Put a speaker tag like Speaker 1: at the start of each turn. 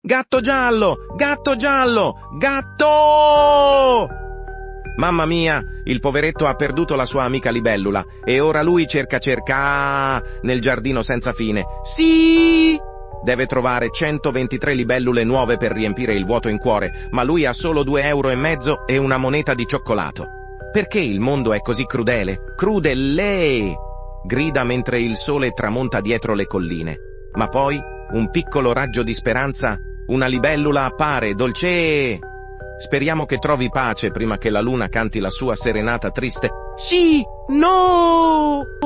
Speaker 1: gatto giallo, gatto giallo, gatto! Mamma mia, il poveretto ha perduto la sua amica libellula e ora lui cerca nel giardino senza fine. Sì! Deve trovare 123 libellule nuove per riempire il vuoto in cuore, ma lui ha solo 2,5 € e una moneta di cioccolato. Perché il mondo è così crudele? Crudele! Grida mentre il sole tramonta dietro le colline. Ma poi, un piccolo raggio di speranza, una libellula appare, dolce. Speriamo che trovi pace prima che la luna canti la sua serenata triste. Sì, no!